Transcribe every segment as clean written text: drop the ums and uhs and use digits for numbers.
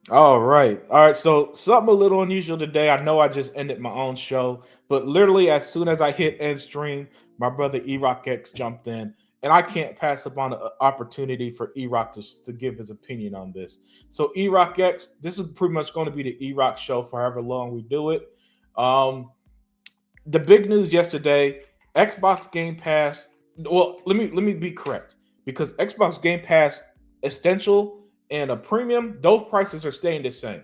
All right. So something a little unusual today. I know I just ended my own show, but literally as soon as I hit end stream, my brother Erok X jumped in, and I can't pass up on the opportunity for Erok to give his opinion on this. So Erok X, this is pretty much going to be the Erok show for however long we do it. Um, the big news yesterday, Xbox Game Pass. Well, let me be correct because Xbox Game Pass Essential and a Premium, those prices are staying the same.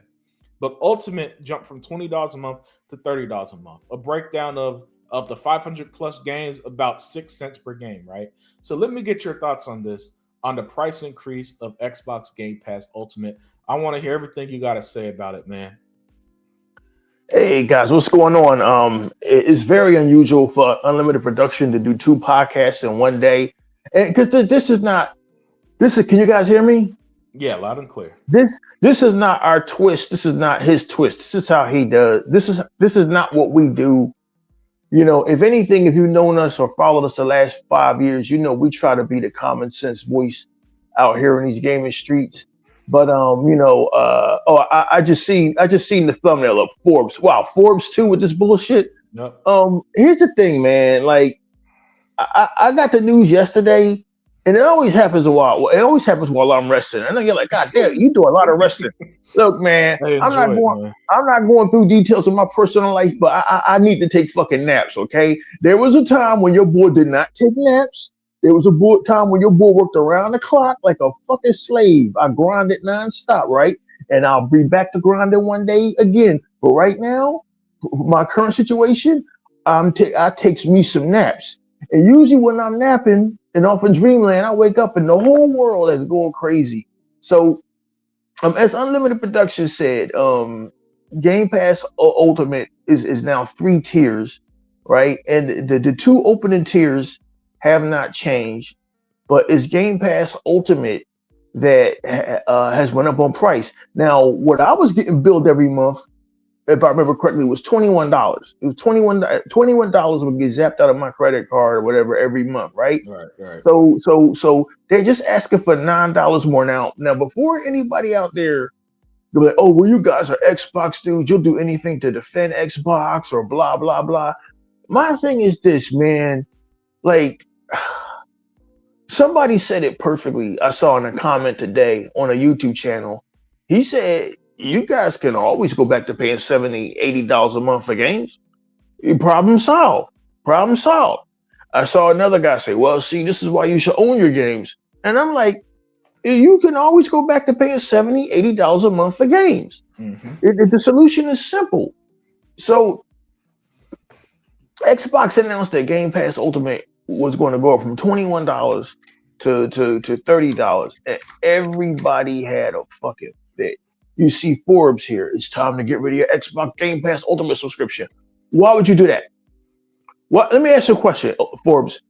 But Ultimate jumped from $20 a month to $30 a month. A breakdown of the 500 plus games, about 6 cents per game, right? So let me get your thoughts on this, on the price increase of Xbox Game Pass Ultimate. I want to hear everything you got to say about it, man. Hey guys, what's going on? It's very unusual for Unlimited Production to do two podcasts in one day, and because this is not this is. Can you guys hear me? Yeah, loud and clear. This is not our twist. This is not his twist. This is how he does. This is not what we do. You know, if anything, if you've known us or followed us the last 5 years, you know we try to be the common sense voice out here in these gaming streets. But I just seen the thumbnail of Forbes. Wow, Forbes too with this bullshit. Yep. Here's the thing, man. Like I got the news yesterday, and it always happens a while. Well, it always happens while I'm resting. I know you're like, God damn, you do a lot of resting. Look, man, I enjoy it, man. I'm not going through details of my personal life, but I need to take fucking naps. Okay, there was a time when your boy did not take naps. There was time when your boy worked around the clock like a fucking slave. I grinded nonstop, right? And I'll be back to grinding one day again. But right now, my current situation, I takes me some naps. And usually when I'm napping and off in dreamland, I wake up and the whole world is going crazy. So as Unlimited Production said, Game Pass Ultimate is now three tiers, right? And the two opening tiers have not changed, but it's Game Pass Ultimate that has went up on price. Now, what I was getting billed every month, if I remember correctly, was $21. It was $21 would get zapped out of my credit card or whatever every month, right? Right, right. So they're just asking for $9 more now. Now, before anybody out there, they're like, oh, well, you guys are Xbox dudes. You'll do anything to defend Xbox or blah blah blah. My thing is this, man. Like somebody said it perfectly. I saw in a comment today on a YouTube channel. He said, you guys can always go back to paying $70, $80 a month for games. Problem solved. Problem solved. I saw another guy say, well, see, this is why you should own your games. And I'm like, you can always go back to paying $70, $80 a month for games. Mm-hmm. The solution is simple. So Xbox announced that Game Pass Ultimate was going to go up from $21 to $30, and everybody had a fucking fit. You see Forbes here. It's time to get rid of your Xbox Game Pass Ultimate subscription. Why would you do that? What? Let me ask you a question, Forbes.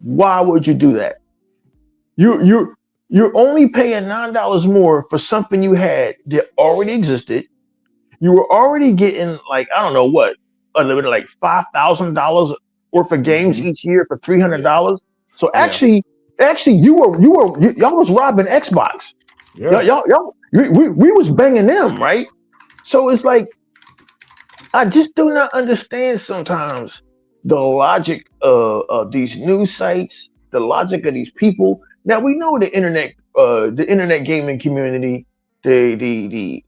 Why would you do that? You're only paying $9 more for something you had that already existed. You were already getting like I don't know what unlimited like $5,000 worth of games Mm-hmm. each year for three hundred Yeah. dollars. So Yeah. actually, y'all was robbing Xbox. Yeah. We was banging them, right? So it's like I just do not understand sometimes the logic of these news sites, the logic of these people. Now we know the internet gaming community, the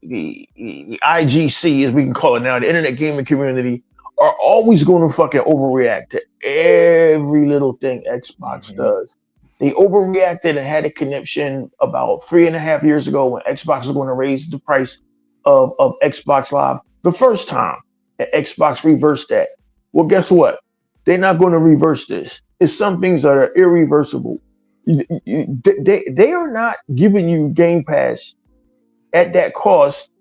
IGC as we can call it now, the internet gaming community are always going to fucking overreact to every little thing Xbox Mm-hmm. does. They overreacted and had a conniption about 3.5 years ago when Xbox was going to raise the price of Xbox Live the first time. And Xbox reversed that. Well, guess what? They're not going to reverse this. It's some things that are irreversible. They are not giving you Game Pass at that cost,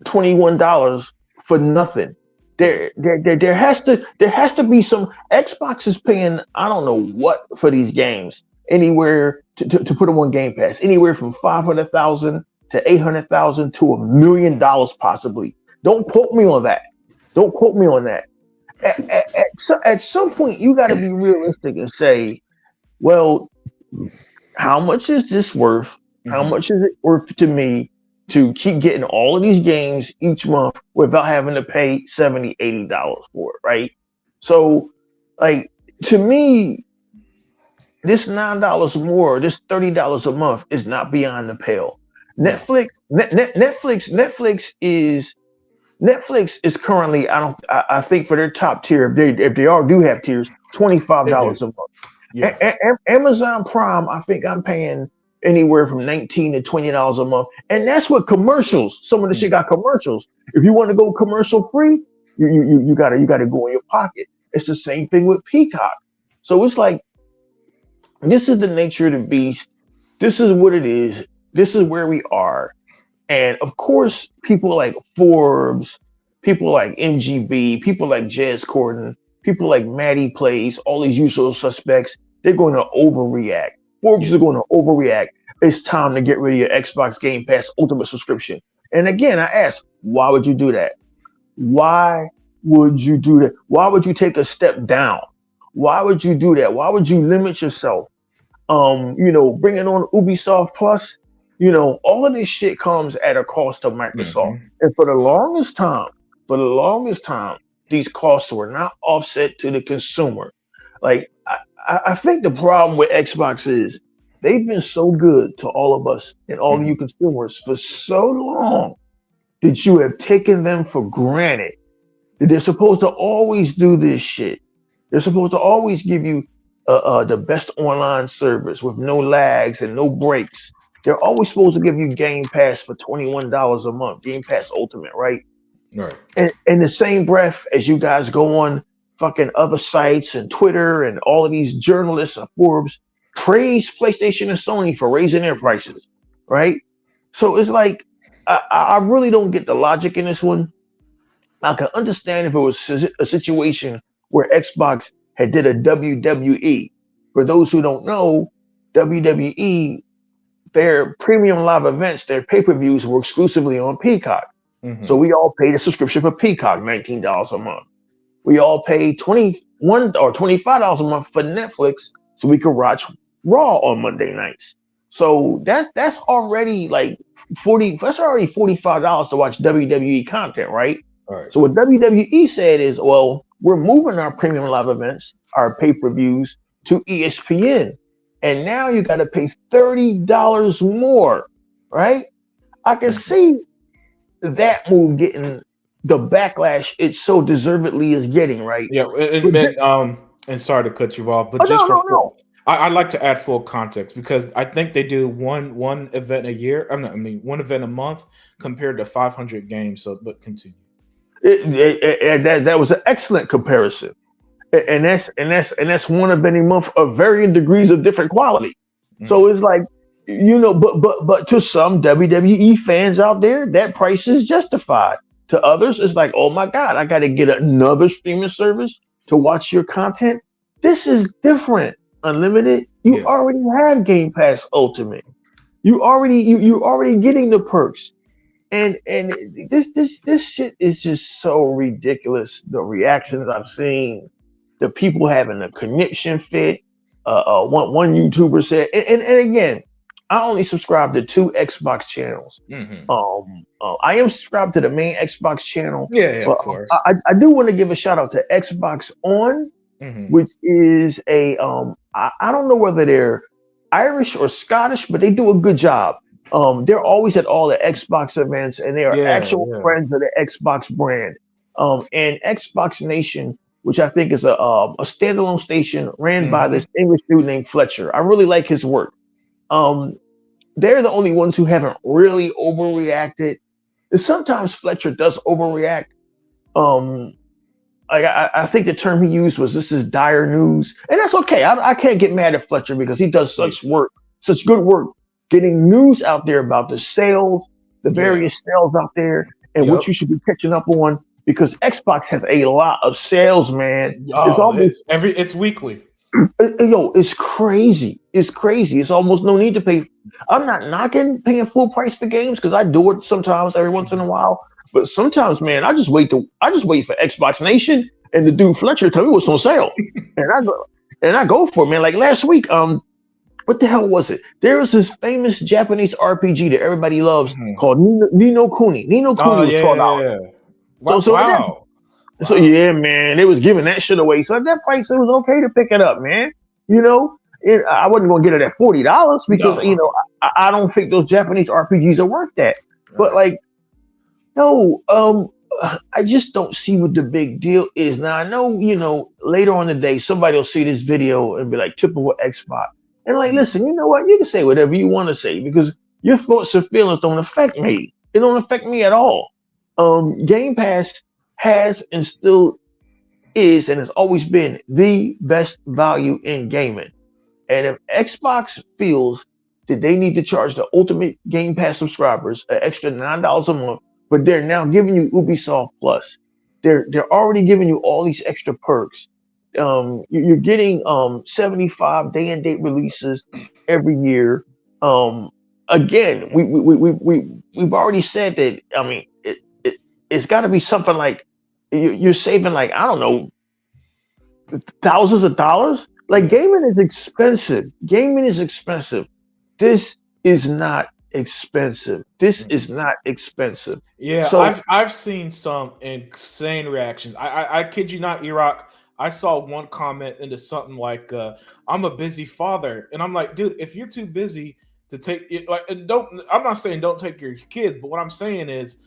$21 for nothing. Yeah. There has to be some. Xbox is paying I don't know what for these games, anywhere to put them on Game Pass, anywhere from 500,000 to 800,000 to $1 million possibly. Don't quote me on that. Don't quote me on that. At some point, you got to be realistic and say, well, how much is this worth? How Hmm. much is it worth to me to keep getting all of these games each month without having to pay $70, $80 for it, right? So, like, to me, this $9 more, this $30 a month is not beyond the pale. No. Netflix is currently, I think for their top tier, if they all do have tiers, twenty five They do. dollars a month. Yeah. Amazon Prime, I think I'm paying anywhere from $19 to $20 a month, and that's with commercials. Some of the shit Mm. got commercials. If you want to go commercial free, you gotta go in your pocket. It's the same thing with Peacock. So it's like this is the nature of the beast. This is what it is. This is where we are. And of course, people like Forbes, people like MGB, people like Jez Corden, people like Maddie Plays, all these usual suspects, they're going to overreact. Forbes Yeah. are going to overreact. It's time to get rid of your Xbox Game Pass Ultimate subscription. And again, I ask, why would you do that? Why would you do that? Why would you take a step down? Why would you do that? Why would you limit yourself? Bringing on Ubisoft Plus, all of this shit comes at a cost to Microsoft. Hmm. And for the longest time, these costs were not offset to the consumer. Like, I think the problem with Xbox is they've been so good to all of us and all of you Hmm. consumers for so long that you have taken them for granted. That they're supposed to always do this shit. They're supposed to always give you the best online service with no lags and no breaks. They're always supposed to give you Game Pass for $21 a month, Game Pass Ultimate, right? Right. And in the same breath as you guys go on fucking other sites and Twitter and all of these journalists and Forbes praise PlayStation and Sony for raising their prices, right? So it's like I really don't get the logic in this one. I can understand if it was a situation where Xbox had did a WWE. For those who don't know, WWE, their premium live events, their pay-per-views were exclusively on Peacock. So Hmm. we all paid a subscription for Peacock, $19 a month. We all paid 21 or $25 a month for Netflix so we could watch Raw on Monday nights. So that's already like 40, that's already $45 to watch WWE content, right? All right. So what WWE said is, well, we're moving our premium live events, our pay-per-views to ESPN. And now you got to pay $30 more, right? I can Mhm. see that move getting the backlash it so deservedly is getting, right? Yeah, But and sorry to cut you off, but oh just no, for no, full, no. I'd like to add full context because I think they do one event a year. I mean, one event a month compared to 500 games. So, but continue. That was an excellent comparison, and that's one of many months of varying degrees of different quality. So Mm. it's like but to some WWE fans out there, that price is justified. To others, it's like, oh my god, I got to get another streaming service to watch your content. This is different. Unlimited, you Yeah, already have Game Pass Ultimate. You already getting the perks. And this shit is just so ridiculous. The reactions I've seen, the people having a conniption fit. One YouTuber said, and again, I only subscribe to two Xbox channels. hmm I am subscribed to the main Xbox channel, yeah, yeah, but of course. I do want to give a shout out to Xbox On, Hmm. which is I don't know whether they're Irish or Scottish, but they do a good job. They're always at all the Xbox events, and they are Yeah, actual yeah. friends of the Xbox brand. And Xbox Nation, which I think is a standalone station ran by Hmm. this English dude named Fletcher. I really like his work. Um, they're the only ones who haven't really overreacted. And sometimes Fletcher does overreact. Um, I think the term he used was this is dire news, and that's okay. I can't get mad at Fletcher because he does Yeah, such good work, getting news out there about the sales, the yeah. various sales out there, and what Yep. you should be catching up on because Xbox has a lot of sales, man. It's Oh, almost it's weekly. it's crazy. It's crazy. It's almost no need to pay. I'm not knocking paying full price for games because I do it sometimes every once in a Mhm. while. But sometimes, man, I just wait for Xbox Nation and the dude Fletcher tell me what's on sale, and I go for it, man. Like last week, what the hell was it? There was this famous Japanese RPG that everybody loves Mhm. called Nino Kuni. Nino Oh Kuni was yeah, $12. yeah, yeah. So Wow, so at that wow, so wow. yeah, man, they was giving that shit away. So at that price, it was okay to pick it up, man. You know, I wasn't gonna get it at $40 because No, I don't think those Japanese RPGs are worth that. But right. like, no, I just don't see what the big deal is. Now I know, later on in the day, somebody will see this video and be like, "Triple Xbox," and like, Mm, listen, you know what? You can say whatever you want to say because your thoughts and feelings don't affect me. It don't affect me at all. Game Pass has and still is and has always been the best value in gaming. And if Xbox feels that they need to charge the Ultimate Game Pass subscribers an extra $9 a month, but they're now giving you Ubisoft Plus, they're already giving you all these extra perks. You're getting 75 day and date releases every year. Um, Again, we've already said that. I mean, it's got to be something like you're saving like I don't know thousands of dollars. Like yeah. gaming is expensive. Gaming is expensive. This is not expensive. This is Mhm. not expensive. Yeah, So I've seen some insane reactions. I kid you not, Iraq. I saw one comment into something like, "I'm a busy father," and I'm like, dude, if you're too busy to take it, like, and don't. I'm not saying don't take your kids, but what I'm saying is,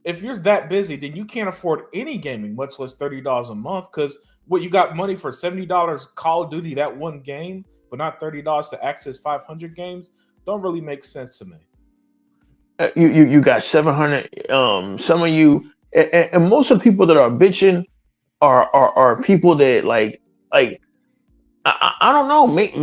if you're that busy, then you can't afford any gaming, much less $30 a month. Because what you got money for $70 Call of Duty that one game, but not $30 to access 500 games, don't really make sense to me. you got 700. Some of you and most of the people that are bitching are people that like I don't know. Maybe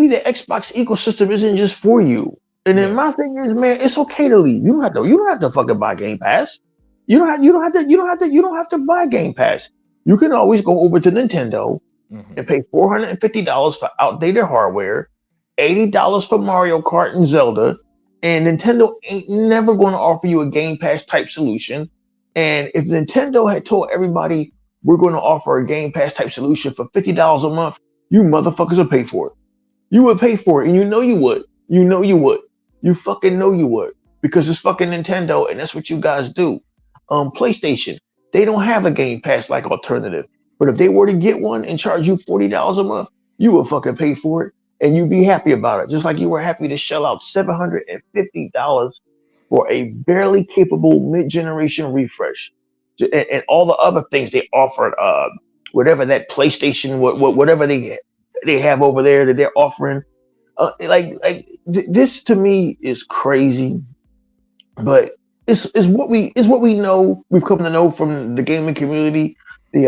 the Xbox ecosystem isn't just for you. And then Yeah. my thing is, man, it's okay to leave. You don't have to. You don't have to fucking buy Game Pass. You don't have. You don't have to. You don't have to. You don't have to buy Game Pass. You can always go over to Nintendo and Hmm. pay $450 for outdated hardware, $80 for Mario Kart and Zelda, and Nintendo ain't never going to offer you a Game Pass type solution. And if Nintendo had told everybody we're going to offer a Game Pass type solution for $50 a month, you motherfuckers would pay for it. You would pay for it, and you know you would. You know you would. You fucking know you would because it's fucking Nintendo, and that's what you guys do. PlayStation, they don't have a Game Pass like alternative, but if they were to get one and charge you $40 a month, you would fucking pay for it, and you'd be happy about it, just like you were happy to shell out $750 for a barely capable mid-generation refresh, and all the other things they offered. Whatever that PlayStation, whatever they have over there that they're offering. This to me is crazy, but it's what we know. We've come to know from the gaming community, the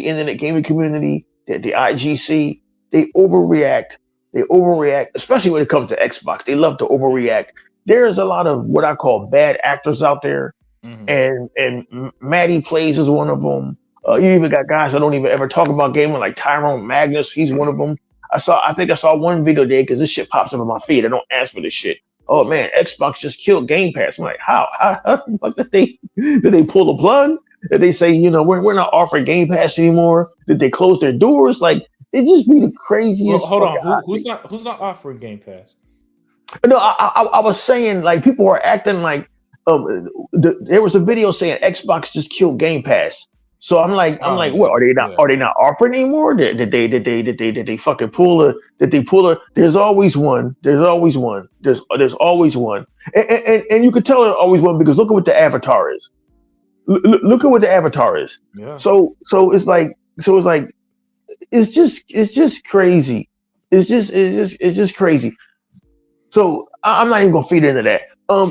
internet gaming community, the IGC. They overreact. They overreact, especially when it comes to Xbox. They love to overreact. There's a lot of what I call bad actors out there, Hmm. and Maddie Plays is one of them. You Yeah. even got guys that don't even ever talk about gaming, like Tyrone Magnus. He's one of them. I think I saw one video today because this shit pops up in my feed. I don't ask for this shit. Oh man, Xbox just killed Game Pass. I'm like, how? How the fuck did they pull the plug? Did they say, we're not offering Game Pass anymore? Did they close their doors? Like it just be the Well, craziest hold fucking on. Who's not offering Game Pass? no, I was saying like people are acting like there was a video saying Xbox just killed Game Pass. So I'm Oh like, what yeah, yeah. are they not offering anymore? Did they fucking pull a did they pull a? There's always one. There's always one. There's always one. And you could tell there's always one because look at what the avatar is. Look at what the avatar is. Yeah. So it's like it's just crazy. It's just crazy. So I'm not even gonna feed into that.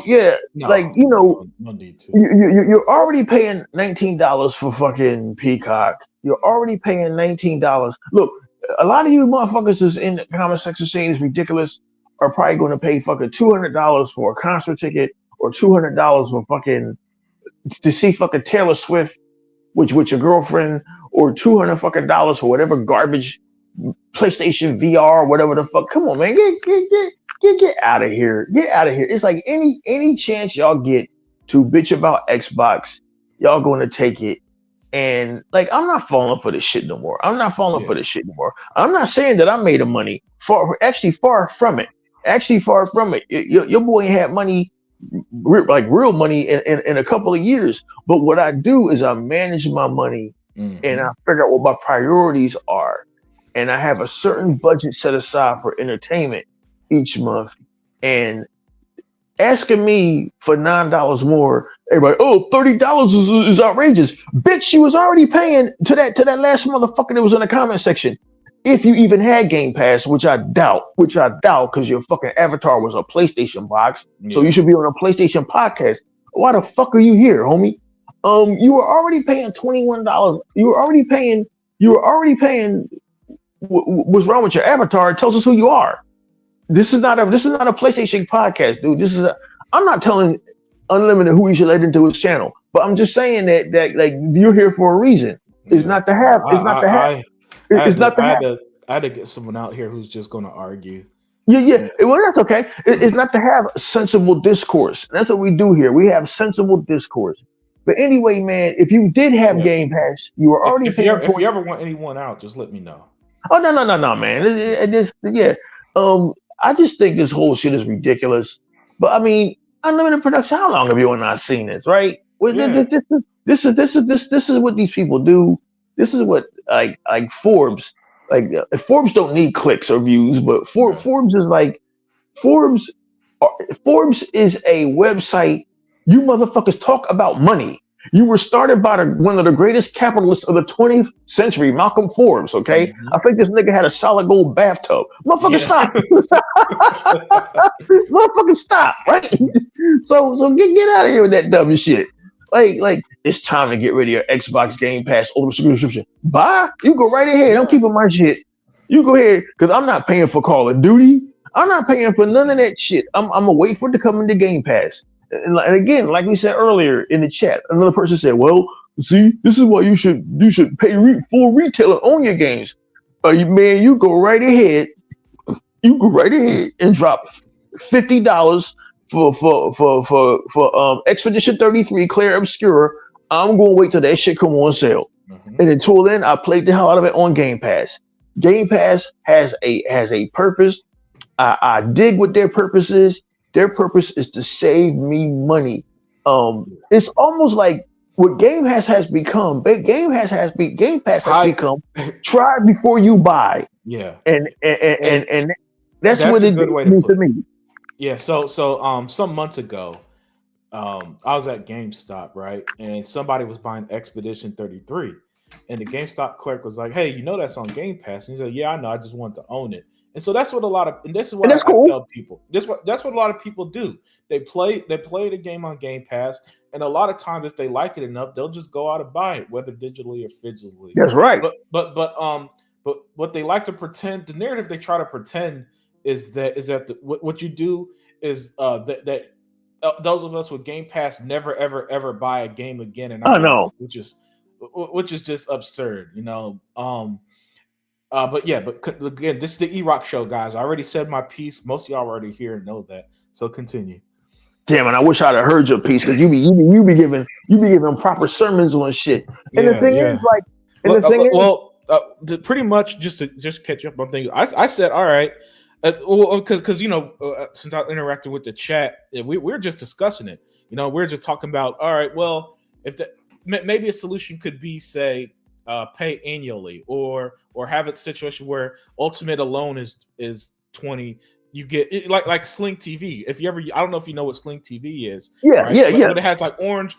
Yeah, like No, no, no need to. you're already paying $19 for fucking Peacock. You're already paying $19. Look, a lot of you motherfuckers is in the comment section saying it's ridiculous are probably going to pay fucking $200 for a concert ticket or $200 for fucking to see fucking Taylor Swift, which with your girlfriend, or 200 fucking dollars for whatever garbage PlayStation VR, whatever the fuck. Come on, man, get out of here. Get out of here. It's like any chance y'all get to bitch about Xbox, y'all going to take it. And like, I'm not falling for this shit no more. I'm not falling for Yeah. this shit no more. I'm not saying that I made a money. Far from it. Actually, far from it. Your boy ain't had money, like real money, in a couple of years. But what I do is I manage my money, and I Mm-hmm. figure out what my priorities are, and I have a certain budget set aside for entertainment each month. And asking me for $9 more, everybody, oh, $30 is outrageous. Bitch, you was already paying to that last motherfucker that was in the comment section. If you even had Game Pass, which I doubt, because your fucking avatar was a PlayStation box, so you Yeah. should be on a PlayStation podcast. Why the fuck are you here, homie? You were already paying $21. You were already paying. What's wrong with your avatar? It tells us who you are. This is not a PlayStation podcast, dude. I'm not telling Unlimited who he should let into his channel, but I'm just saying that like, you're here for a reason. It's Yeah. not to No, have. It's not to have. I had It's to not to have. I had to get someone out here who's just going to argue. Yeah, yeah. And Well, that's okay. It's not to have sensible discourse. That's what we do here. We have sensible discourse. But anyway, man, if you did have yeah, Game Pass, you were already paying if you 20. ever want anyone out, just let me know. Oh, no, no, no, no, man. Yeah. I just think this whole shit is ridiculous. But I mean, Unlimited Production. How long have you not seen this? Right? Well, Yeah. this is what these people do. This is what, like Forbes. Like, Forbes don't need clicks or views, but Right. Forbes is like Forbes. Forbes is a website. You motherfuckers talk about money. You were started by one of the greatest capitalists of the 20th century, Malcolm Forbes. Okay, Hmm. I think this nigga had a solid gold bathtub. Motherfucker, Yeah. stop. Motherfucker, stop. Right. So get out of here with that dumb shit. Like it's time to get rid of your Xbox Game Pass Ultimate subscription. Bye. You go right ahead. I'm Yeah. keeping my shit. You go ahead, because I'm not paying for Call of Duty. I'm not paying for none of that shit. I'm gonna wait for it to come into Game Pass. And again, like we said earlier in the chat, another person said, "Well, see, this is why you should pay full retail and own your games." Man, you go right ahead. You go right ahead and drop $50 for Expedition 33 Claire Obscura. I'm gonna wait till that shit come on sale. Hmm. And until then, I played the hell out of it on Game Pass. Game Pass has a purpose. I dig what their purpose is. Their purpose is to save me money. It's almost like what Game Pass has I become. Try before you buy, yeah. and and And and, and that's that's what a it good way to means to put it. me. Yeah. Some months ago, I was at GameStop, right? And somebody was buying Expedition 33. And the GameStop clerk was like, "Hey, you know that's on Game Pass." And he said, "Yeah, I know. I just want to own it." And so that's what and this is And what that's I cool. tell people. That's what a lot of people do. They play the game on Game Pass, and a lot of times if they like it enough, they'll just go out and buy it, whether digitally or physically. That's right. But what they like to pretend, the narrative they try to pretend is that what you do is those of us with Game Pass never ever ever buy a game again in I our life, know. which is just absurd, you know. But yeah, again, this is the Erok show, guys. I already said my piece. Most of y'all already here and know that. So continue. Damn it! I wish I'd have heard your piece, because you be giving proper sermons on shit. And the Yeah, thing is, yeah. like, and the thing is, Well, pretty much just catch up on things. I said, all right, because since I interacted with the chat, we're just discussing it. We're just talking about, all right, well, if maybe a solution could be, say, pay annually, or have a situation where Ultimate alone is 20. You get it, like Sling TV. If you ever, I don't know if you know what Sling TV is, yeah, right? yeah, But, yeah. but it has like orange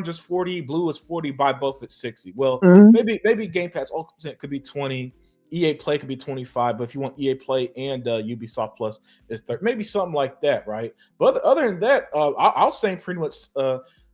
is 40, blue is 40, buy both at 60. Well, Mhm. maybe Game Pass Ultimate could be 20, EA Play could be 25, but if you want EA Play and Ubisoft Plus, it's 30, maybe something like that, right? But other than that, I'll say pretty much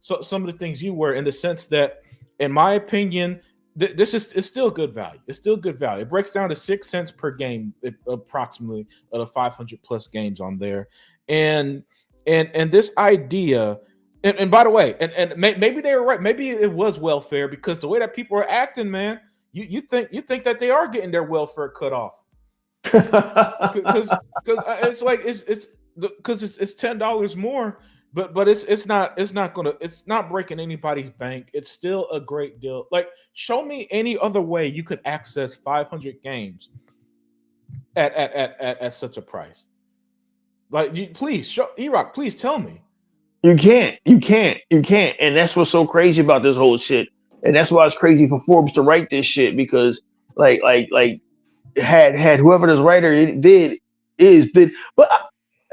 some of the things you were, in the sense that, in my opinion, this is it's still good value. It's still good value. It breaks down to 6 cents per game, approximately, of the 500 plus games on there, and this idea. And by the way, and maybe they were right. Maybe it was welfare, because the way that people are acting, man, you think that they are getting their welfare cut off, because it's like it's because it's $10 more. but it's not breaking anybody's bank. It's still a great deal. Like, show me any other way you could access 500 games at such a price. Like, please show Erok. Please tell me. You can't, and that's what's so crazy about this whole shit. And that's why it's crazy for Forbes to write this shit because, like, had whoever this writer did, but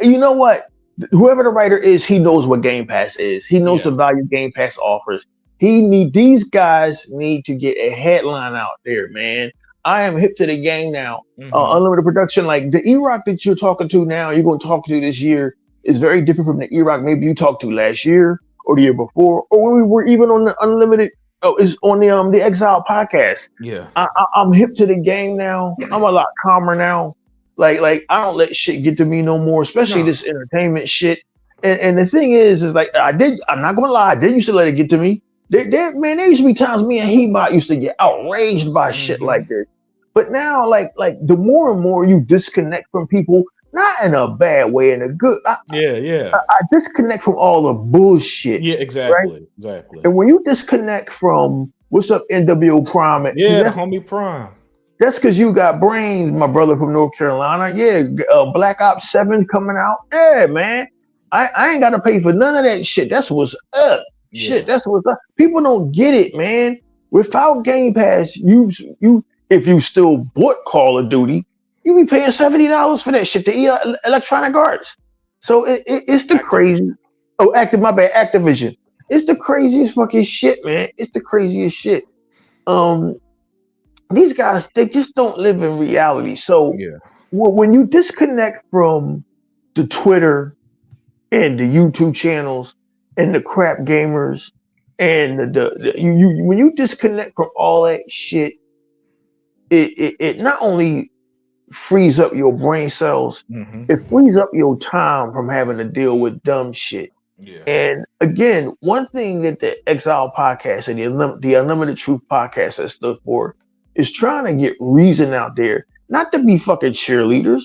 you know what? Whoever the writer is, he knows what Game Pass is. He knows Yeah. the value Game Pass offers. These guys need to get a headline out there, man. I am hip to the game now. Hmm. Unlimited production, like the E-Rock that you're talking to now, you're going to talk to this year is very different from the E-Rock maybe you talked to last year or the year before, or when we were even on the Unlimited. Oh, is on the Exile podcast. Yeah. I'm hip to the game now. I'm a lot calmer now. Like I don't let shit get to me no more, especially No. this entertainment shit. And the thing is like I'm not gonna lie, I did used to let it get to me. Man, there used to be times me and Hebot used to get outraged by shit Hmm. like this. But now, like the more and more you disconnect from people, not in a bad way, in a good. Yeah. Yeah. I disconnect from all the bullshit, Yeah. right? Exactly. Exactly. And when you disconnect from what's up, NWO Prime, because Yeah. The homie Prime. that's because you got brains, my brother from North Carolina. Yeah, Black Ops 7 coming out. Yeah, man. I ain't got to pay for none of that shit. That's what's up. Shit, Yeah. that's what's up. People don't get it, man. Without Game Pass, you if you still bought Call of Duty, you be paying $70 for that shit to Electronic Arts. So it's the crazy. Activision. Oh, my bad, Activision. It's the craziest fucking shit, man. It's the craziest shit. Um, these guys they just don't live in reality. So Yeah. when you disconnect from the Twitter and the YouTube channels and the crap gamers and you when you disconnect from all that shit, it not only frees up your brain cells, Hmm. it frees up your time from having to deal with dumb shit. Yeah. And again, one thing that the Exile podcast and the Unlimited Truth podcast has stood for is trying to get reason out there, not to be fucking cheerleaders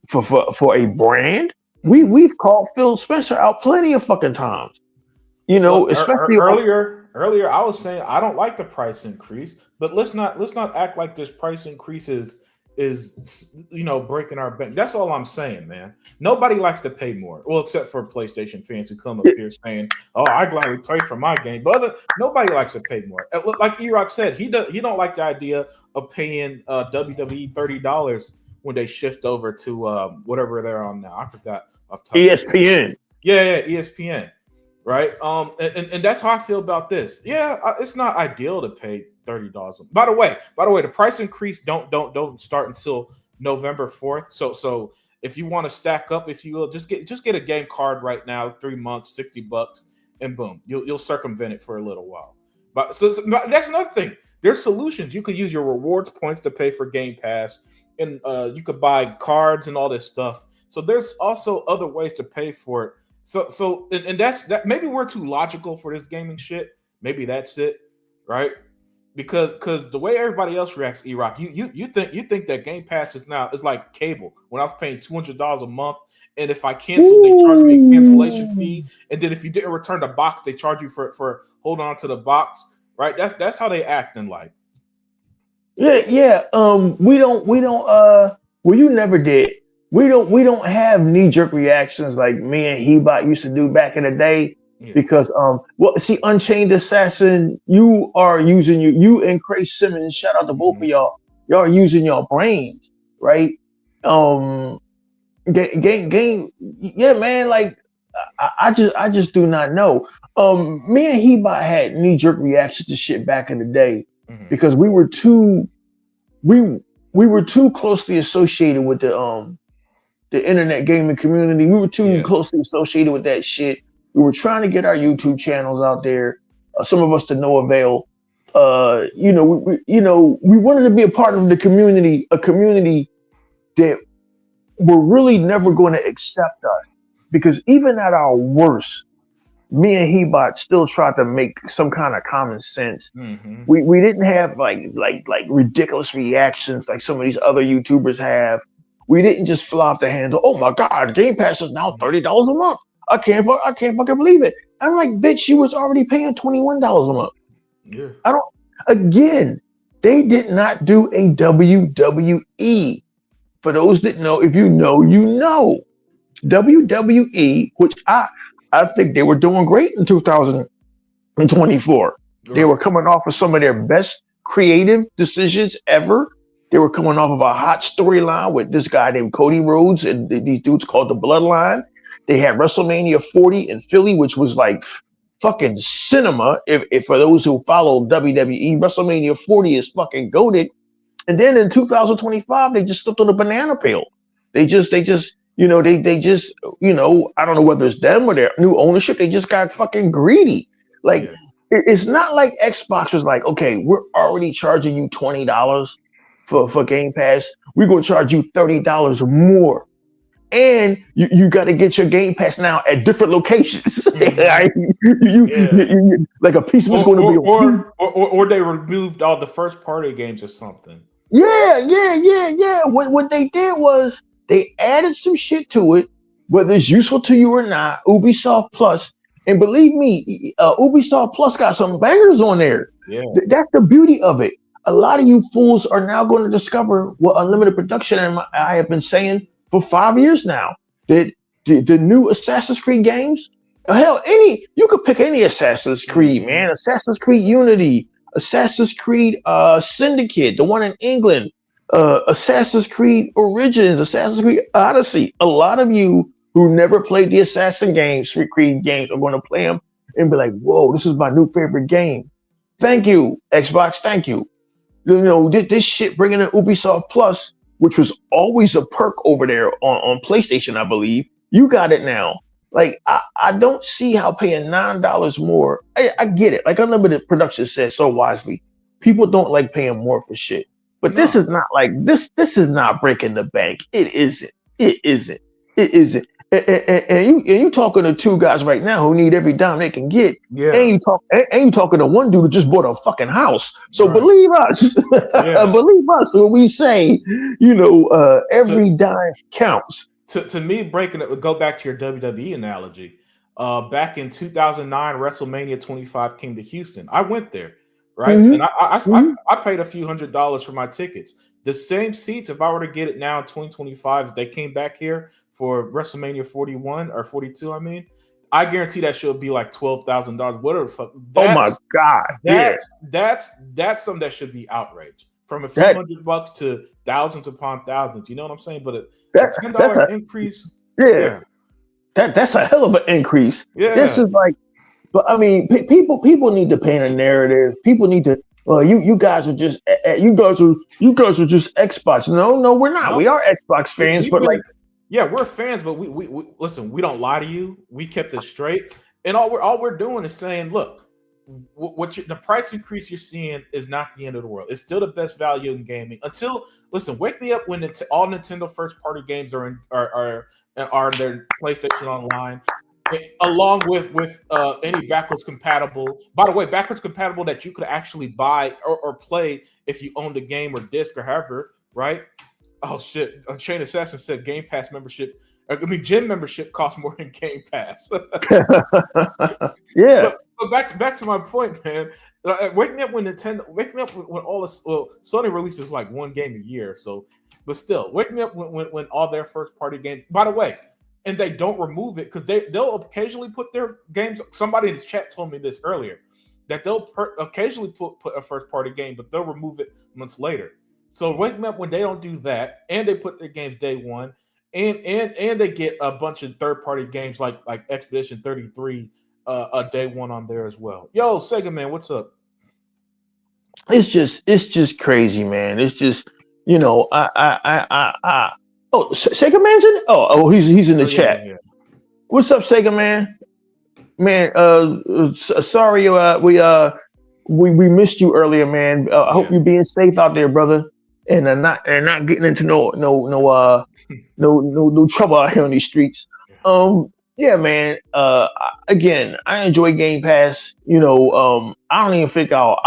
for a brand. Hmm. We've called Phil Spencer out plenty of fucking times, Well, especially on. earlier, I was saying I don't like the price increase, but let's not act like this price increase is breaking our bank. That's all I'm saying, man. Nobody likes to pay more, well, except for PlayStation fans who come up here saying, "Oh, I gladly pay for my game," but nobody likes to pay more. Like Erok said, he don't like the idea of paying WWE $30 when they shift over to whatever they're on now. I forgot off the top of my head. ESPN. Yeah, ESPN, right? And that's how I feel about this. Yeah, it's not ideal to pay $30. By the way, the price increase don't start until November 4th. So if you want to stack up, if you will, just get a game card right now, 3 months, $60, and boom, you'll circumvent it for a little while. But that's another thing. There's solutions. You could use your rewards points to pay for Game Pass, and you could buy cards and all this stuff. So there's also other ways to pay for it. And that's that. Maybe we're too logical for this gaming shit. Maybe that's it, right? Because the way everybody else reacts, Erok, you think that Game Pass is like cable. When I was paying $200 a month, and if I cancel, they charge me a cancellation Ooh. fee, and then if you didn't return the box, they charge you for holding on to the box, right? That's how they act in life. Yeah. Well, you never did. We don't have knee jerk reactions like me and Hebot used to do back in the day Yeah. because well, see, Unchained Assassin, you are using you and Chris Simmons. Shout out to both of Hmm. y'all. Y'all are using your brains, right? Um, game. Yeah, man. Like I just do not know. Me and Hebot had knee jerk reactions to shit back in the day Hmm. because we we were too closely associated with the internet gaming community. We were too Yeah. closely associated with that shit. We were trying to get our YouTube channels out there. Some of us to no avail. We wanted to be a part of the community, a community that were really never going to accept us because even at our worst, me and Hebot still tried to make some kind of common sense. Hmm. We didn't have like ridiculous reactions like some of these other YouTubers have. We didn't just fly off the handle. Oh my God, Game Pass is now $30 a month. I can't fucking believe it. I'm like, bitch, you was already paying $21 a month. Yeah. I don't. Again, they did not do a WWE. For those that know, if you know, you know. WWE, which I think they were doing great in 2024. They Right. were coming off of some of their best creative decisions ever. They were coming off of a hot storyline with this guy named Cody Rhodes and these dudes called the Bloodline. They had WrestleMania 40 in Philly, which was like fucking cinema. If for those who follow WWE, WrestleMania 40 is fucking goated. And then in 2025, they just slipped on a banana peel. They just, I don't know whether it's them or their new ownership. They just got fucking greedy. Like, Yeah. it's not like Xbox was like, okay, we're already charging you $20 for Game Pass. We're gonna charge you $30 more, and you got to get your Game Pass now at different locations. Mhm. Yeah. Like a piece of it's Or going to be or, on. or they removed all the first party games or something. Yeah. What they did was they added some shit to it, whether it's useful to you or not. Ubisoft Plus, and believe me, Ubisoft Plus got some bangers on there. Yeah. That's the beauty of it. A lot of you fools are now going to discover what unlimited production and I have been saying for 5 years now. That the new Assassin's Creed games, hell, you could pick any Assassin's Creed, Mhm. man. Assassin's Creed Unity, Assassin's Creed Syndicate, the one in England, Assassin's Creed Origins, Assassin's Creed Odyssey. A lot of you who never played the Creed games are going to play them and be like, "Whoa, this is my new favorite game." Thank you, Xbox. Thank you. This shit bringing in Ubisoft Plus, which was always a perk over there on PlayStation, I believe. You got it now. Like, I don't see how paying $9 more. I get it. Like Unlimited Production said so wisely, people don't like paying more for shit. But this No. is not like this. This is not breaking the bank. It isn't. It isn't. It isn't. And you talking to two guys right now who need every dime they can get, and Yeah. you talking to one dude who just bought a fucking house. So Right. believe us, Yeah. believe us when we say, To every dime counts. to me, breaking it, go back to your WWE analogy. Back in 2009, WrestleMania 25 came to Houston. I went there, right? Hmm. And Hmm. I paid a few $100s for my tickets. The same seats, if I were to get it now in 2025, if they came back here for WrestleMania 41 or 42, I mean, I guarantee that should be like $12,000. Whatever the fuck. Oh my God! Yeah, That's something that should be outraged. From a few that $100s to thousands upon thousands. You know what I'm saying? But a that that's $10 a increase, yeah. yeah, That's a hell of an increase. This yeah. is like, but I mean, people need to paint a narrative. People need to. Well, you guys are just you guys are just Xbox. No, we're not. We No, are Xbox fans, we've but like, been, yeah, we're fans, but we listen. We don't lie to you. We kept it straight, and all we're doing is saying, look, the price increase you're seeing is not the end of the world. It's still the best value in gaming. Until listen, wake me up when all Nintendo first party games are their PlayStation Online, along with any backwards compatible. By the way, backwards compatible that you could actually buy or play if you own the game or disc or however, right? Oh shit! Chain Assassin said Game Pass membership. I mean, gym membership costs more than Game Pass. yeah, but back to my point, man. Waking up when Nintendo, waking up when all this, well, Sony releases like one game a year, so, but still, waking up when all their first party games. By the way, and they don't remove it because they'll occasionally put their games. Somebody in the chat told me this earlier that they'll occasionally put a first party game, but they'll remove it months later. So waking up when they don't do that, and they put their games day one, and they get a bunch of third party games like Expedition 33 a day one on there as well. Yo, Sega man, what's up? it's just crazy, man. It's just I oh, Sega Man's in it? Oh, he's in the Oh yeah, chat. yeah, yeah. What's up, Sega Man? Man, sorry, we missed you earlier, man. I hope Yeah. you're being safe out there, brother, and not getting into no trouble out here on these streets. Yeah, man. Again, I enjoy Game Pass. I don't even think I'll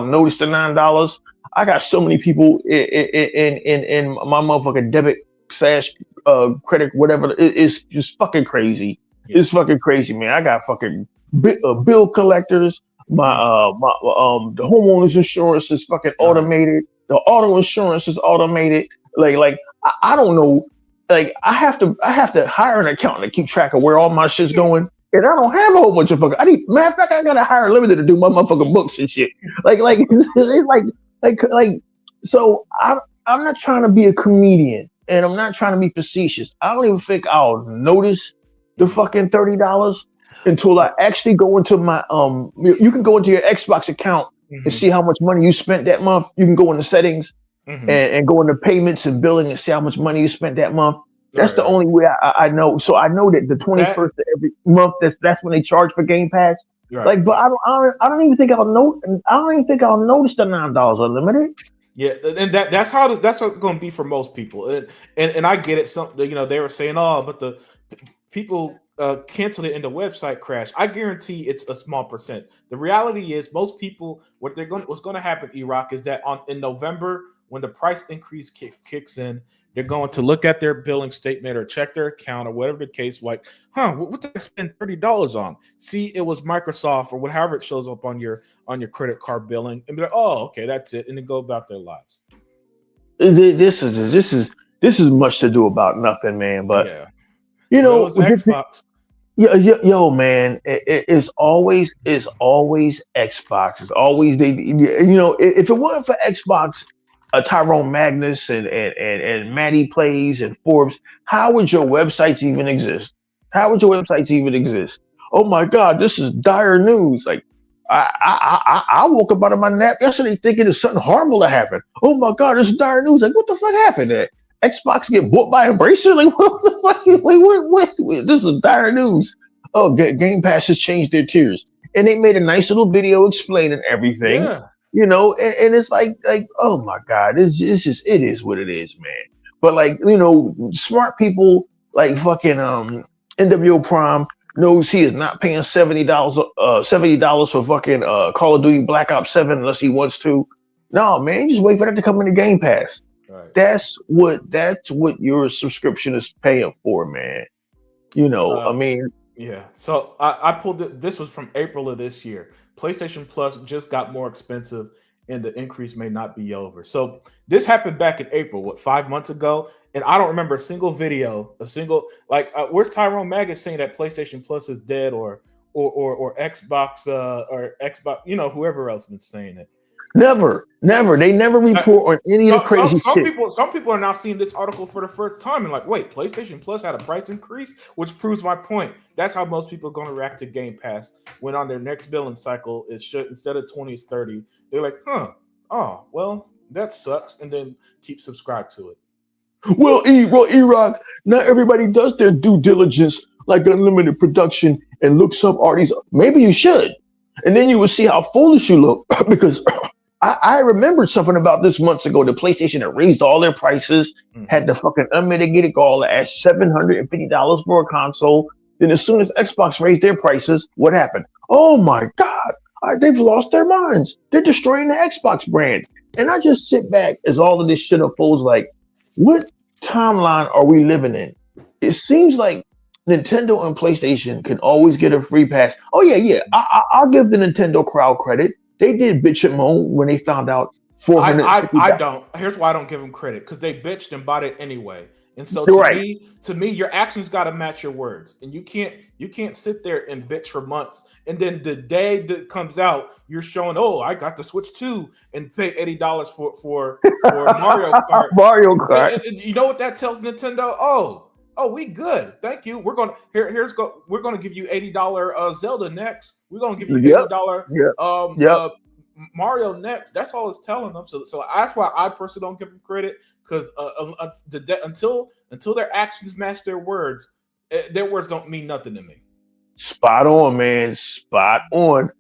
notice the $9. I got so many people in my motherfucking debit slash credit, whatever. It's just fucking crazy. Yeah. It's fucking crazy, man. I got fucking bill collectors. The homeowners insurance is fucking All right. automated. The auto insurance is automated. I don't know. Like I have to hire an accountant to keep track of where all my shit's going. And I don't have a whole bunch of fucking. Matter of fact, I gotta hire a limited to do my motherfucking books and shit. Like. So I'm not trying to be a comedian, and I'm not trying to be facetious. I don't even think I'll notice the fucking $30 until I actually go into my You can go into your Xbox account and see how much money you spent that month. You can go into settings and go into payments and billing and see how much money you spent that month. That's the only way I know. So I know that the 21st of every month, that's when they charge for Game Pass. Right. Like, but I don't even think I'll know. I don't even think I'll notice the $9 unlimited. Yeah, and that's how that's what it's going to be for most people. And I get it. Some they were saying, oh, but the people canceled it in the website crash. I guarantee it's a small percent. The reality is, most people what's going to happen, Erok, is that in November, when the price increase kicks in, they're going to look at their billing statement or check their account or whatever the case. Like, what did I spend $30 on? See, it was Microsoft or whatever it shows up on your credit card billing, and be like, oh, okay, that's it, and then go about their lives. This is much to do about nothing, man. But yeah, Xbox. Yo, man, it's always Xbox. It's always if it wasn't for Xbox, Tyrone Magnus and Maddie Plays and Forbes, how would your websites even exist? How would your websites even exist? Oh my God, this is dire news. Like I woke up out of my nap yesterday thinking there's something horrible to happen. Oh my God, this is dire news. Like, what the fuck happened? Xbox get bought by Embracer? Like, what the fuck? Wait, this is dire news. Oh, Game Pass has changed their tiers, and they made a nice little video explaining everything. Yeah. And it's like, oh my God, it is what it is, man. But smart people like fucking NWO Prime knows he is not paying $70 for fucking Call of Duty Black Ops 7 unless he wants to. No, man, just wait for that to come into Game Pass. Right. That's what your subscription is paying for, man. I mean. Yeah. So I pulled it. This was from April of this year. PlayStation Plus just got more expensive, and the increase may not be over. So this happened back in April, 5 months ago? And I don't remember a single video, where's Tyrone Magnus saying that PlayStation Plus is dead or Xbox or Xbox, whoever else been saying it. Never. They never report on any of the crazy shit. Some people are now seeing this article for the first time and like, wait, PlayStation Plus had a price increase, which proves my point. That's how most people are going to react to Game Pass when on their next billing cycle instead of 20 it's 30. They're like, oh, well, that sucks, and then keep subscribed to it. Well, Erok, not everybody does their due diligence like unlimited production and looks up artists. Maybe you should, and then you will see how foolish you look because. I remembered something about this months ago. The PlayStation had raised all their prices, had the fucking unmitigated gall at $750 for a console. Then as soon as Xbox raised their prices, what happened? Oh my God, they've lost their minds. They're destroying the Xbox brand. And I just sit back as all of this shit unfolds like, what timeline are we living in? It seems like Nintendo and PlayStation can always get a free pass. Oh yeah. I'll give the Nintendo crowd credit. They did bitch and moan when they found out 400. I don't. Here's why I don't give them credit, because they bitched and bought it anyway. And so to me, your actions got to match your words, and you can't sit there and bitch for months, and then the day that comes out, you're showing, oh, I got the Switch 2 and pay $80 for Mario Kart. Mario Kart. And you know what that tells Nintendo? Oh, we good. Thank you. We're gonna we're gonna give you $80 Zelda next. We're gonna give you $80 Mario next. That's all it's telling them. So that's why I personally don't give them credit, because until their actions match their words don't mean nothing to me. Spot on, man. Spot on.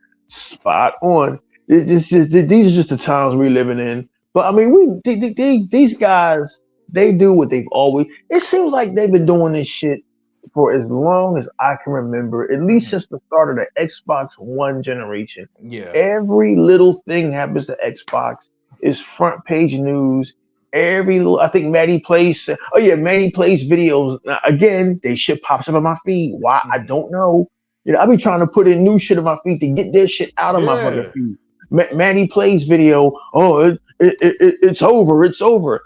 These are just the times we're living in. But I mean, these guys, they do what they've always. It seems like they've been doing this shit for as long as I can remember, at least since the start of the Xbox One generation. Yeah. Every little thing happens to Xbox is front page news. Every little, I think Maddie plays. Oh yeah, Maddie plays videos. Now, again, they shit pops up on my feed. Why I Mhm. don't know. I be trying to put in new shit on my feed to get their shit out of my fucking Yeah, feed. Maddie plays video. Oh, it's over. It's over.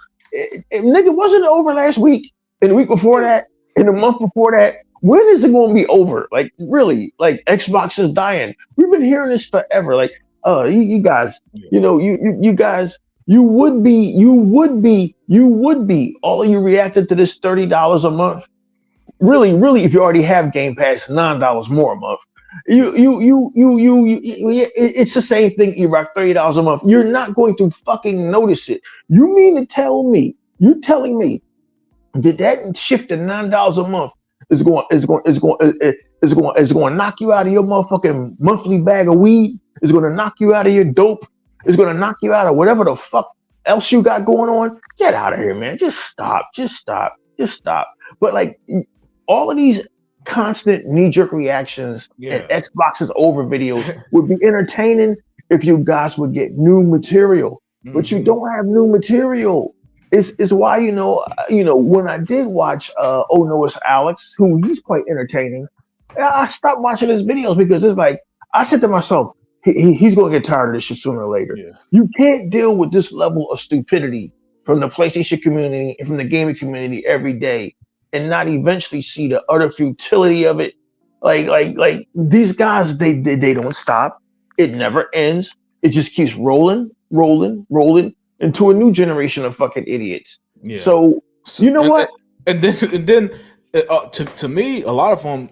Nigga, wasn't it over last week? And the week before that? And the month before that? When is it going to be over? Like really? Like Xbox is dying. We've been hearing this forever. Like, you guys, yeah, you guys, you would be. All of you reacted to this $30 a month. Really, if you already have Game Pass, $9 more a month. yeah. It's the same thing, Iraq, $30 a month. You're not going to fucking notice it. You mean to tell me, you telling me that shift to $9 a month is going to knock you out of your motherfucking monthly bag of weed? Is going to knock you out of your dope? Is going to knock you out of whatever the fuck else you got going on? Get out of here, man. Just stop. Just stop. Just stop. But like all of these constant knee-jerk reactions and Yeah. Xbox's over videos would be entertaining if you guys would get new material. But you Hmm. don't have new material. It's why when I did watch Oh No It's Alex, who he's quite entertaining, I stopped watching his videos because it's like I said to myself, he's going to get tired of this shit sooner or later. Yeah. You can't deal with this level of stupidity from the PlayStation community and from the gaming community every day and not eventually see the utter futility of it. Like these guys, they don't stop. It never ends. It just keeps rolling into a new generation of fucking idiots. Yeah. So So, you know what? and then to me, a lot of them,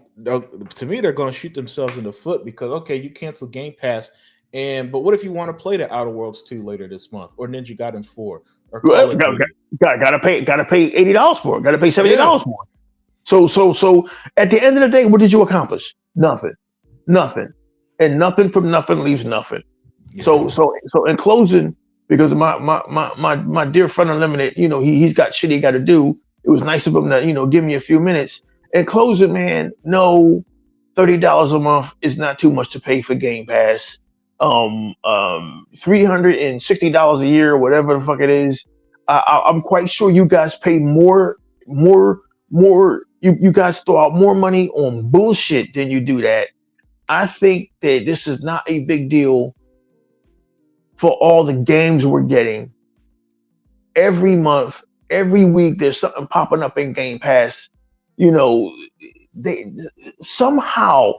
to me, they're going to shoot themselves in the foot because okay, you cancel Game Pass, but what if you want to play the Outer Worlds 2 later this month, or Ninja Gaiden 4, or Call Well, of Duty? gotta pay $80 for it. Gotta pay seventy Yeah, dollars for it. So at the end of the day, what did you accomplish? Nothing. Nothing. And nothing from nothing leaves nothing. yeah, So in closing, because my dear friend Unlimited, he's got shit he got to do. It was nice of him to give me a few minutes. In closing, man, no, $30 a month is not too much to pay for Game Pass. $360 a year, whatever the fuck it is. I'm quite sure you guys pay more. You guys throw out more money on bullshit than you do that. I think that this is not a big deal for all the games we're getting every month, every week. There's something popping up in Game Pass. You know, they somehow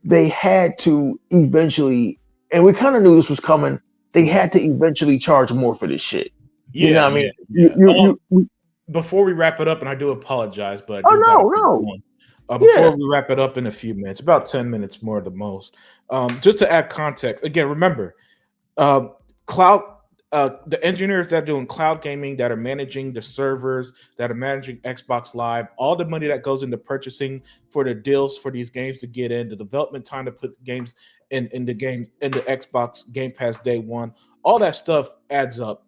they had to eventually, and we kind of knew this was coming. They had to eventually charge more for this shit. You know yeah, what I yeah, mean? yeah. Before we wrap it up, and I do apologize, but I Oh do got to no, keep no, going. Before yeah. we wrap it up in a few minutes, about 10 minutes more at the most. Just to add context, again, remember, uh, cloud the engineers that are doing cloud gaming, that are managing the servers, that are managing Xbox Live, all the money that goes into purchasing for the deals for these games to get in, the development time to put games in the game in the Xbox Game Pass day one, all that stuff adds up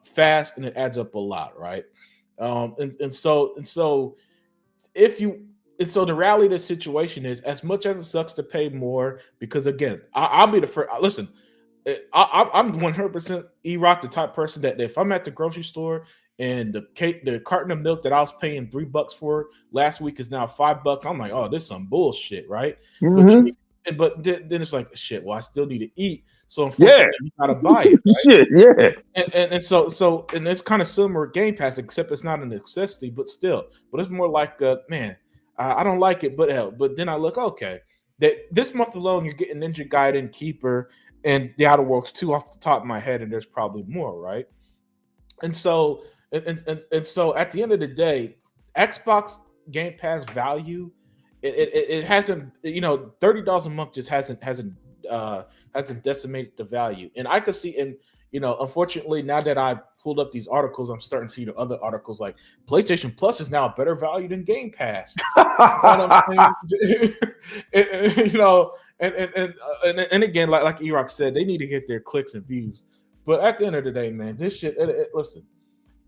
fast, and it adds up a lot, right? And so if you and so the reality of the situation is, as much as it sucks to pay more, because again, I'll be the first. Listen, I'm 100% E-Rock, the type person that if I'm at the grocery store and the carton of milk that I was paying $3 for last week is now $5, I'm like, oh, this is some bullshit, right? But Mm-hmm. then it's like shit. Well, I still need to eat, so Yeah. unfortunately, you gotta buy it, right? Shit. Yeah. And it's kind of similar with Game Pass, except it's not a necessity, but still, but it's more like man, I don't like it, but hell, but then I look, okay, that this month alone you're getting Ninja Gaiden, Keeper, and the Outer Worlds 2 off the top of my head, and there's probably more, right? And so and so at the end of the day, Xbox Game Pass value, it hasn't, $30 a month just hasn't decimated the value. And I could see, and unfortunately, now that I pulled up these articles, I'm starting to see the other articles like PlayStation Plus is now a better value than Game Pass. You know what I'm saying? And again, like Erok said, they need to get their clicks and views. But at the end of the day, man, this shit. Listen,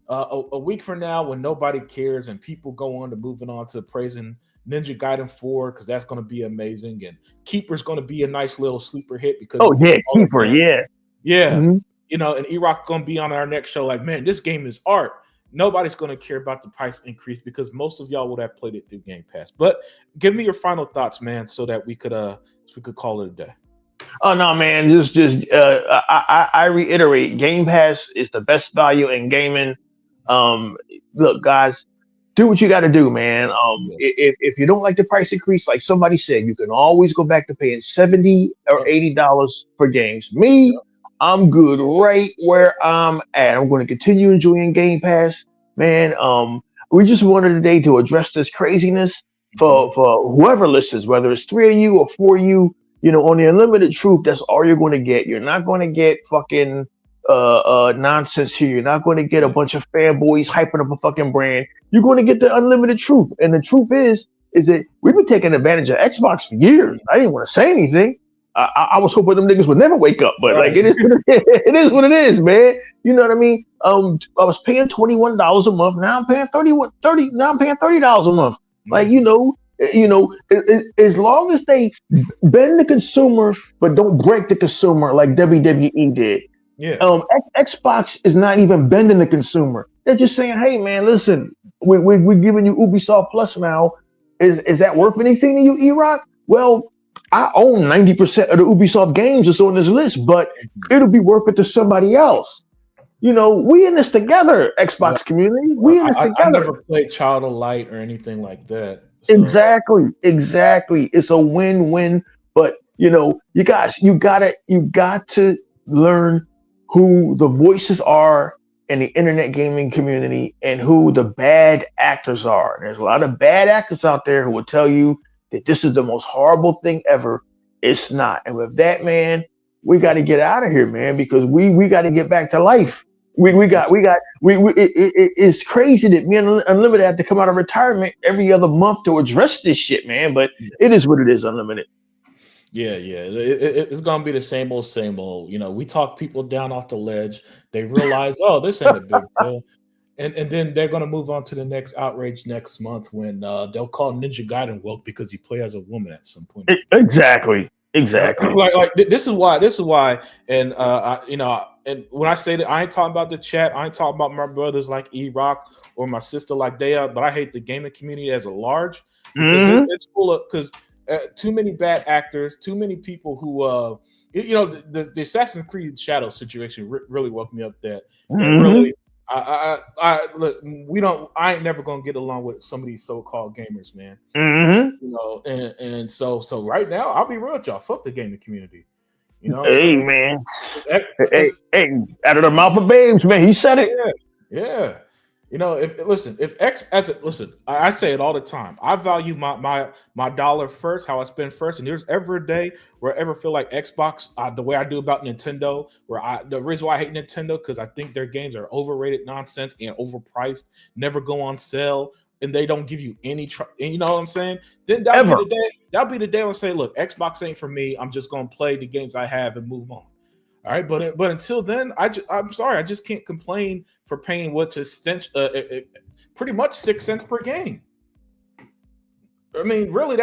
a week from now, when nobody cares and people go on to moving on to praising Ninja Gaiden 4 because that's going to be amazing, and Keeper's going to be a nice little sleeper hit because Oh it's yeah, all keeper. advanced. Yeah. Yeah, Mm-hmm. And Erok gonna be on our next show. Like, man, this game is art. Nobody's gonna care about the price increase because most of y'all would have played it through Game Pass. But give me your final thoughts, man, so that we could call it a day. Oh no, man! I reiterate, Game Pass is the best value in gaming. Look, guys, do what you got to do, man. Yeah. If you don't like the price increase, like somebody said, you can always go back to paying $70 or $80 for games. Yep. Me, I'm good right where I'm at. I'm going to continue enjoying Game Pass, man. We just wanted today to address this craziness for whoever listens, whether it's three of you or four of you. On the Unlimited Truth, that's all you're going to get. You're not going to get fucking nonsense here. You're not going to get a bunch of fanboys hyping up a fucking brand. You're going to get the Unlimited Truth. And the truth is that we've been taking advantage of Xbox for years. I didn't want to say anything. I was hoping them niggas would never wake up, but like it is what it is what it is, man. You know what I mean? I was paying $21 a month. Now I'm paying now I'm paying $30 a month. Like, as long as they bend the consumer but don't break the consumer like WWE did. Yeah. Xbox is not even bending the consumer. They're just saying, "Hey, man, listen, we're giving you Ubisoft Plus now. Is that worth anything to you, Erok? Well, I own 90% of the Ubisoft games that's on this list, but it'll be worth it to somebody else. We in this together, Xbox community. We in this together." I never played Child of Light or anything like that. So. Exactly. It's a win-win. But you guys, you got to learn who the voices are in the internet gaming community and who the bad actors are. There's a lot of bad actors out there who will tell you that this is the most horrible thing ever. It's not. And with that, man, we got to get out of here, man, because we got to get back to life. It's crazy that me and Unlimited have to come out of retirement every other month to address this shit, man. But it is what it is, Unlimited. Yeah. It's gonna be the same old, same old. We talk people down off the ledge. They realize, oh, this ain't a big deal, and then they're gonna move on to the next outrage next month when they'll call Ninja Gaiden woke because you play as a woman at some point. Exactly. Like this is why, and and when I say that, I ain't talking about the chat. I ain't talking about my brothers like Erok or my sister like Dea, but I hate the gaming community as a large because it's full of too many bad actors, too many people who the Assassin's Creed Shadow situation really woke me up. That really, look, I ain't never gonna get along with some of these so-called gamers, man. And so right now, I'll be real with y'all. Fuck the gaming community. Hey, man. Hey, out of the mouth of babes, man. He said it. Yeah. I say it all the time. I value my dollar first, how I spend first, and there's every day where I ever feel like Xbox, the way I do about Nintendo, the reason why I hate Nintendo because I think their games are overrated nonsense and overpriced, never go on sale, and they don't give you any and you know what I'm saying? Then that'll be the day I'll say, look, Xbox ain't for me. I'm just gonna play the games I have and move on. All right, but until then, I'm sorry, I just can't complain for paying what's pretty much 6 cents per game. I mean, really,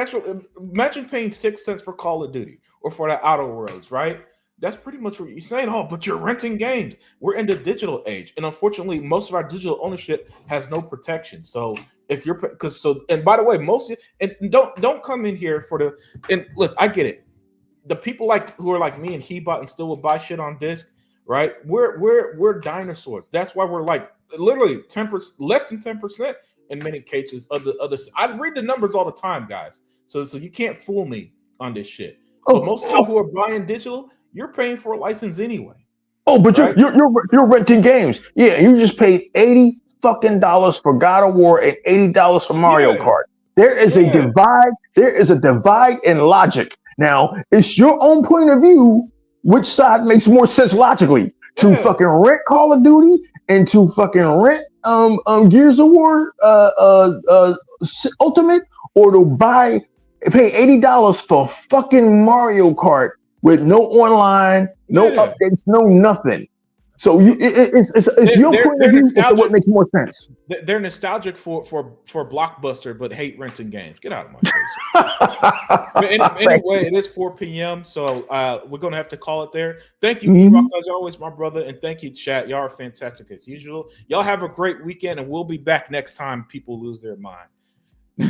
imagine paying 6 cents for Call of Duty or for the Outer Worlds, right? That's pretty much what you're saying. Oh, but you're renting games. We're in the digital age, and unfortunately, most of our digital ownership has no protection. So and by the way, don't come in here and listen, I get it. The people who are like me and Hebot and still will buy shit on disc, right? We're dinosaurs. That's why we're like literally 10%, less than 10% in many cases of the other. I read the numbers all the time, guys. So you can't fool me on this shit. So most of y'all who are buying digital, you're paying for a license anyway. Oh, but right? you're renting games. Yeah, you just paid $80 for God of War and $80 for Mario Kart. There is a divide. There is a divide in logic. Now, it's your own point of view which side makes more sense logically. To fucking rent Call of Duty and to fucking rent Gears of War Ultimate, or to pay $80 for fucking Mario Kart with no online, no updates, no nothing. So it's your point of They're view as to what nostalgic. makes more sense. They're nostalgic for Blockbuster, but hate renting games. Get out of my face. But Thank anyway, it is 4 p.m., so we're gonna have to call it there. Thank you, you. E-Rock, as always, my brother, and thank you, chat. Y'all are fantastic as usual. Y'all have a great weekend, and we'll be back next time people lose their mind.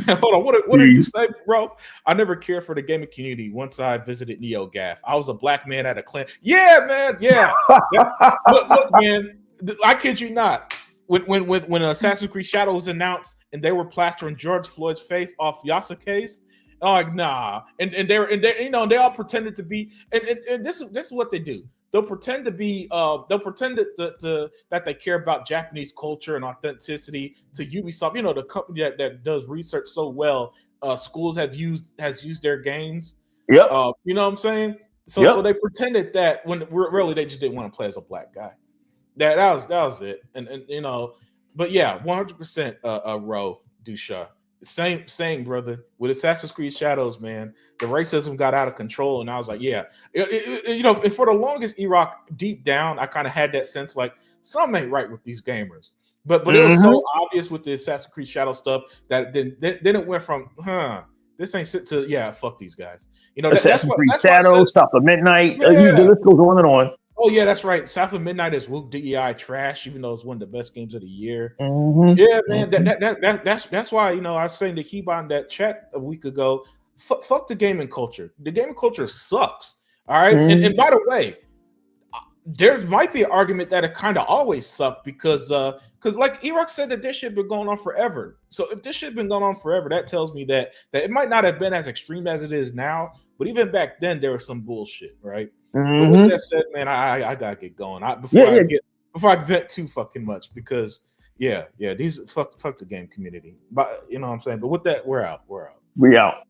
Hold on, what did you say, bro? I never cared for the gaming community once I visited NeoGaf. I was a black man at a clan. Yeah, man, yeah. Look, man, I kid you not. When Assassin's Creed Shadow was announced and they were plastering George Floyd's face off Yasuke's, I'm like, nah. And they you know, they all pretended to be, and this is what they do. They'll pretend to be they'll pretend that they care about Japanese culture and authenticity to Ubisoft, you know, the company that does research so well. Schools has used their games. Yep. You know what I'm saying? So Yep. so they pretended that when really they just didn't want to play as a black guy. That was it. And you know, but yeah, 100% Ro Dusha. Same brother. With Assassin's Creed Shadows, man, the racism got out of control, and I was like, yeah, you know, and for the longest, Erok, deep down, I kind of had that sense like something ain't right with these gamers. But it was so obvious with the Assassin's Creed Shadow stuff that then it went from this ain't sit to yeah, fuck these guys. You know, Assassin's Creed that's Shadow, said, South of Midnight. yeah. The list goes on and on. Oh yeah, that's right. South of Midnight is Wook DEI trash, even though it's one of the best games of the year. Mm-hmm. Yeah, man. That's why, you know, I was saying to Keyba in that chat a week ago, fuck the gaming culture. The gaming culture sucks. All right. And by the way, there might be an argument that it kind of always sucked because like Erok said that this shit been going on forever. So if this shit been going on forever, that tells me that it might not have been as extreme as it is now, but even back then there was some bullshit, right? But with that said, man, I gotta get going. Before I vent too fucking much, because these fuck the game community. But you know what I'm saying. But with that, we're out. We out.